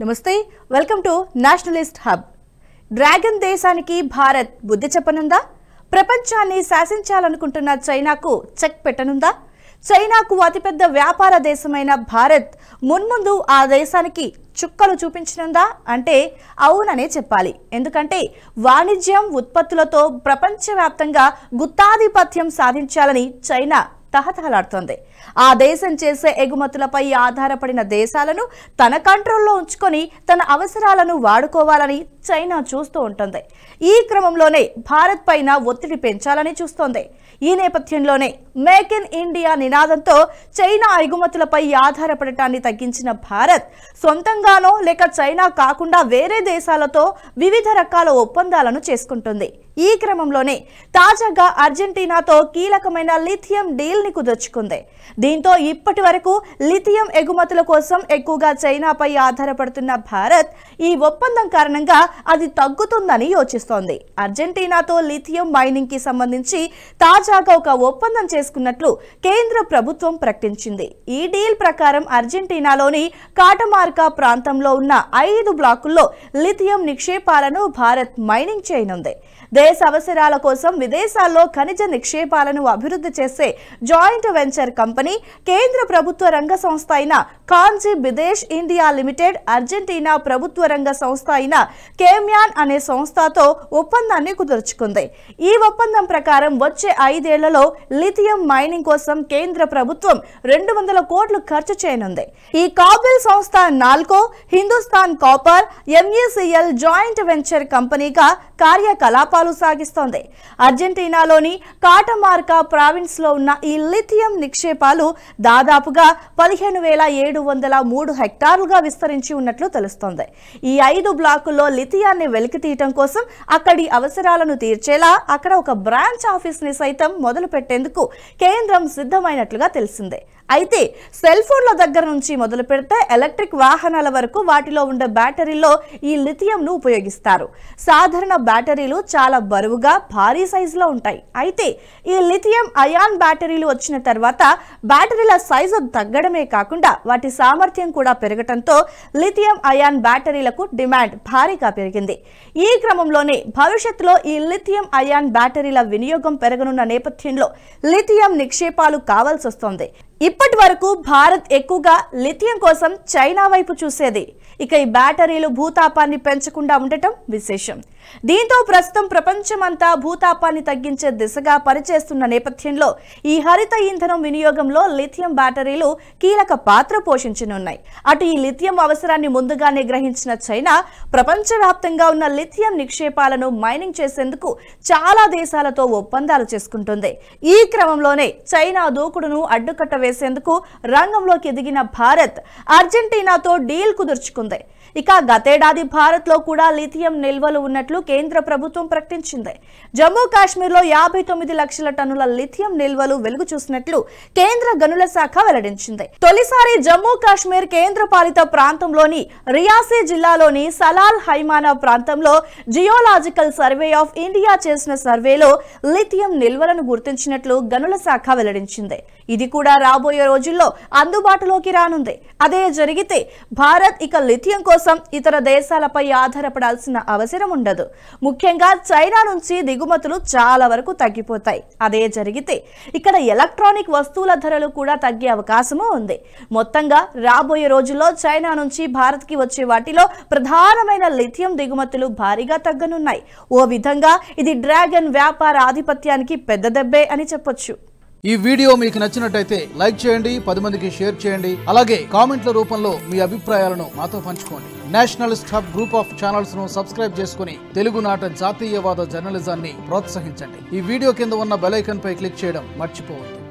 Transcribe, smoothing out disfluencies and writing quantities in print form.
నమస్తే welcome to Nationalist hub. Dragon దేశానికి భారత్ బుద్ధి చెప్పనుందా? ప్రపంచాన్ని శాసించాలనుకుంటున్న చైనాకు చెక్ పెట్టనుందా? చైనాకు అతిపెద్ద వ్యాపార దేశమైన భారత్ మున్ముందు ఆ దేశానికి చుక్కలు చూపించనుందా అంటే అవుననే చెప్పాలి. ఎందుకంటే వాణిజ్యం ఉత్పత్తులతో ప్రపంచవ్యాప్తంగా గుత్తాధిపత్యం సాధించాలని చైనా తహతహలాడుతోంది. ఆ దేశం చేసే ఎగుమతులపై ఆధారపడిన దేశాలను తన కంట్రోల్లో ఉంచుకొని తన అవసరాలను వాడుకోవాలని చైనా చూస్తూ ఉంటుంది. ఈ క్రమంలోనే భారత్ పైన ఒత్తిడి పెంచాలని చూస్తోంది. ఈ నేపథ్యంలోనే మేక్ ఇన్ ఇండియా నినాదంతో చైనా ఎగుమతులపై ఆధారపడటాన్ని తగ్గించిన భారత్ సొంతంగానో లేక చైనా కాకుండా వేరే దేశాలతో వివిధ రకాల ఒప్పందాలను చేసుకుంటుంది. ఈ క్రమంలోనే తాజాగా అర్జెంటీనాతో కీలకమైన లిథియం డీల్ ని కుదుర్చుకుంది. దీంతో ఇప్పటి వరకు లిథియం ఎగుమతుల కోసం ఎక్కువగా చైనాపై ఆధారపడుతున్న భారత్ ఈ ఒప్పందం కారణంగా అది తగ్గుతుందని యోచిస్తోంది. అర్జెంటీనాతో లిథియం మైనింగ్ కి సంబంధించి తాజాగా ఒక ఒప్పందం చేసుకున్నట్లు కేంద్ర ప్రభుత్వం ప్రకటించింది. ఈ డీల్ ప్రకారం అర్జెంటీనాలోని కాటమార్కా ప్రాంతంలో ఉన్న 5 బ్లాకుల్లో లిథియం నిక్షేపాలను భారత్ మైనింగ్ చేయనుంది. దేశ అవసరాల కోసం విదేశాల్లో ఖనిజ నిక్షేపాలను అభివృద్ధి చేసే జాయింట్ వెంచర్ కంపెనీ కేంద్ర ప్రభుత్వ రంగ సంస్థ అయిన kanji Bidesh India limited, Argentina ప్రభుత్వ రంగ సంస్థ అయిన కేమ్యాన్ అనే సంస్థతో ఒప్పందాన్ని కుదుర్చుకుంది. ఈ ఒప్పందం ప్రకారం వచ్చే 5 ఏళ్లలో లిథియం మైనింగ్ కోసం కేంద్ర ప్రభుత్వం 200 కోట్లు ఖర్చు చేయనుంది. ఈ కాబిల్ సంస్థ NALCO, Hindustan copper, MECL joint venture కంపెనీగా కార్యకలాపాలు సాగిస్తోంది. అర్జెంటీనాలోని కాటమార్కా ప్రావిన్స్ లో ఉన్న ఈ లిథియం నిక్షేపాలు దాదాపుగా 15,703 హెక్టార్లుగా విస్తరించి ఉన్నట్లు తెలుస్తోంది. ఈ 5 బ్లాకుల్లో లిథియాన్ని వెలికితీయటం కోసం అక్కడి అవసరాలను తీర్చేలా అక్కడ ఒక బ్రాంచ్ ఆఫీస్ ని సైతం మొదలు పెట్టేందుకు కేంద్రం సిద్ధమైనట్లుగా తెలిసిందే. అయితే సెల్ ఫోన్ల దగ్గర నుంచి మొదలు పెడితే ఎలక్ట్రిక్ వాహనాల వరకు వాటిలో ఉండే బ్యాటరీల్లో ఈ లిథియంను ఉపయోగిస్తారు. సాధారణ బ్యాటరీలు చాలా బరువుగా భారీ సైజులో ఉంటాయి. అయితే ఈ లిథియం అయాన్ బ్యాటరీలు వచ్చిన తర్వాత బ్యాటరీల సైజు తగ్గడమే కాకుండా వాటి సామర్థ్యం కూడా పెరగడంతో లిథియం అయాన్ బ్యాటరీలకు డిమాండ్ భారీగా పెరిగింది. ఈ క్రమంలోనే భవిష్యత్తులో ఈ లిథియం అయాన్ బ్యాటరీల వినియోగం పెరగనున్న నేపథ్యంలో లిథియం నిక్షేపాలు కావాల్సి వస్తోంది. ఇప్పటి వరకు భారత్ ఎక్కువగా లిథియం కోసం చైనా వైపు చూసేది. ఇక ఈ బ్యాటరీలు భూతాపాన్ని పెంచకుండా ఉండటం విశేషం. దీంతో ప్రస్తుతం ప్రపంచమంతా భూతాపాన్ని తగ్గించే దిశగా పనిచేస్తున్న నేపథ్యంలో ఈ హరిత ఇంధనం వినియోగంలో లిథియం బ్యాటరీలు కీలక పాత్ర పోషించనున్నాయి. అటు ఈ లిథియం అవసరాన్ని ముందుగానే గ్రహించిన చైనా ప్రపంచవ్యాప్తంగా ఉన్న లిథియం నిక్షేపాలను మైనింగ్ చేసేందుకు చాలా దేశాలతో ఒప్పందాలు చేసుకుంటుంది. ఈ క్రమంలోనే చైనా దూకుడును అడ్డుకట్ట వేసేందుకు రంగంలోకి ఎదిగిన భారత్ అర్జెంటీనాతో డీల్ కుదుర్చుకుంది. ఇక గతేడాది భారత్ లో కూడా లిథియం నిల్వలు ఉన్నట్లు కేంద్ర ప్రభుత్వం ప్రకటించింది. జమ్మూ కాశ్మీర్ లో 59 లక్షల టన్నుల లిథియం నిల్వలు వెలుగు చూసినట్లు కేంద్ర గనుల శాఖ వెల్లడించింది. తొలిసారి జమ్మూ కాశ్మీర్ కేంద్ర పాలిత ప్రాంతంలోని రియాసీ జిల్లాలోని సలాల్ హైమానా ప్రాంతంలో జియోలాజికల్ సర్వే ఆఫ్ ఇండియా చేసిన సర్వేలో లిథియం నిల్వలను గుర్తించినట్లు గనుల శాఖ వెల్లడించింది. ఇది కూడా రాబోయే రోజుల్లో అందుబాటులోకి రానుంది. అదే జరిగితే భారత్ ఇక లిథియం కోసం ఇతర దేశాలపై ఆధారపడాల్సిన అవసరం ఉండదు. ముఖ్యంగా చైనా నుంచి దిగుమతులు చాలా వరకు తగ్గిపోతాయి. అదే జరిగితే ఇక్కడ ఎలక్ట్రానిక్ వస్తువుల ధరలు కూడా తగ్గే అవకాశము ఉంది. మొత్తంగా రాబోయే రోజుల్లో చైనా నుంచి భారత్ కి వచ్చే వాటిలో ప్రధానమైన లిథియం దిగుమతులు భారీగా తగ్గనున్నాయి. ఓ విధంగా ఇది డ్రాగన్ వ్యాపార ఆధిపత్యానికి పెద్ద దెబ్బే అని చెప్పొచ్చు. ఈ వీడియో మీకు నచ్చినట్టయితే లైక్ చేయండి, 10 మందికి షేర్ చేయండి. అలాగే కామెంట్ల రూపంలో మీ అభిప్రాయాలను మాతో పంచుకోండి. Nationalist hub group of channels ను సబ్స్క్రైబ్ చేసుకుని తెలుగునాట జాతీయవాద జర్నలిజాన్ని ప్రోత్సహించండి. ఈ వీడియో కింద ఉన్న బెల్ ఐకాన్ పై క్లిక్ చేయడం మర్చిపోవద్దు.